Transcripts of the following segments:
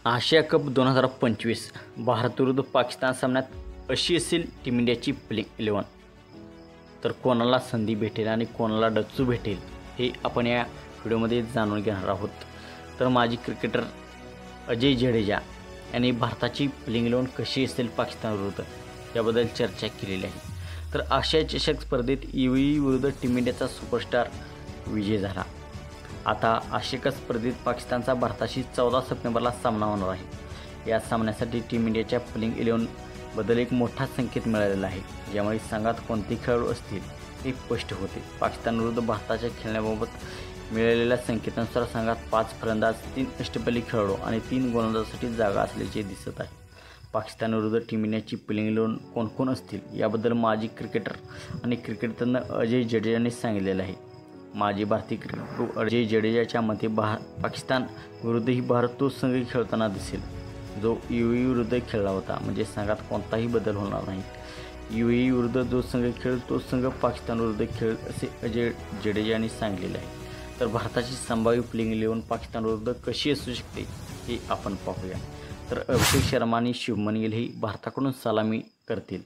आशिया cup 2025 Bharat विरुद्ध पाकिस्तान सामन्यात अशी असेल टीम इंडियाची प्लेइंग 11. तर कोणाला संधी भेटेल आणि कोणाला डच्चू भेटेल हे आपण या व्हिडिओमध्ये जाणून घेणार आहोत. तर माजी क्रिकेटर अजय जडेजा यांनी भारताची प्लेइंग 11 कशी असेल पाकिस्तान विरुद्ध याबद्दल चर्चा केलेली आहे. तर आशिया चषक स्पर्धेत UAE विरुद्ध टीम इंडियाचा सुपरस्टार विजय झाला. आता आशिया कप स्पर्धेत पाकिस्तानचा भारताशी 14 सप्टेंबरला सामना होणार आहे. या सामन्यासाठी टीम इंडियाच्या प्लेइंग 11 बद्दल एक मोठा संकेत मिळालेला आहे, ज्यामुळे संघात कोणते खेळाडू असतील हे स्पष्ट होते. पाकिस्तान विरुद्ध भारताच्या खेळण्याबाबत मिळालेल्या संकेतानुसार संघात 5 फलंदाज, 3 अष्टपैलू खेळाडू आणि 3 गोलंदाजांसाठी जागा असल्याचे दिसत आहे. पाकिस्तान विरुद्ध टीम इंडियाची प्लेइंग 11 कोण कोण असतील याबद्दल माजी क्रिकेटर आणि क्रिकेटतज्ञ अजय जडेजा यांनी सांगितलेलं आहे. माजी भारतीय क्रिकेटर अजय जडेजाच्या मते पाकिस्तान विरुद्धही भारत तो संघ खेळताना दिसेल जो UAE विरुद्ध खेळला होता. म्हणजे संघात कोणताही बदल होणार नाही. UAE विरुद्ध जो संघ खेळेल तो संघ पाकिस्तान विरुद्ध खेळेल असे अजय जडेजा यांनी सांगितलेले आहे. तर भारताची संभाव्य प्लेइंग 11 पाकिस्तान विरुद्ध कशी असू शकते हे आपण पाहूया. तर अभिषेक शर्मा आणि शुभमन गिल हे भारताकडून सलामी करतील.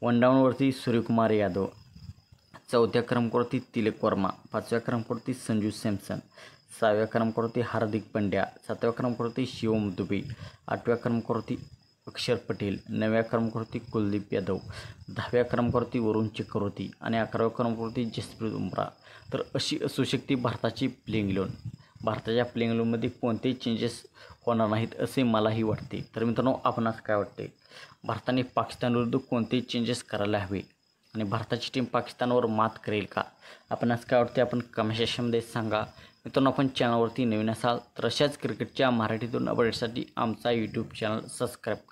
वनडाऊनवरती सूर्यकुमार यादव, 4थ्या क्रमांकावरती तिलक वर्मा, 5व्या क्रमांकावरती संजू सॅमसन, 6व्या क्रमांकावरती हार्दिक पंड्या, 7व्या क्रमांकावरती शिवम दुबे, 8व्या क्रमांकावरती अक्षर पटेल, 9व्या क्रमांकावरती कुलदीप यादव, 10व्या क्रमांकावरती वरुण चक्रवर्ती आणि 11व्या क्रमांकावरती जसप्रीत बुमराह. तर अशी असू शकते भारताची प्लेइंग 11. भारताच्या प्लेइंग 11मध्ये कोणतेही चेंजेस होणार नाहीत असे मलाही वाटते. तर मित्रांनो, आपणास काय वाटते? भारताने पाकिस्तान विरुद्ध कोणते चेंजेस करायला हवे आणि भारताची टीम पाकिस्तानवर मात करेल का? आपणास काय वाटते आपण कमेंट सेक्शनमध्ये सांगा. मित्रांनो, आपण चॅनलवरती नवीन असाल तर अशाच क्रिकेटच्या मराठीतून अपडेटसाठी आमचा यूट्यूब चॅनल सबस्क्राईब करा.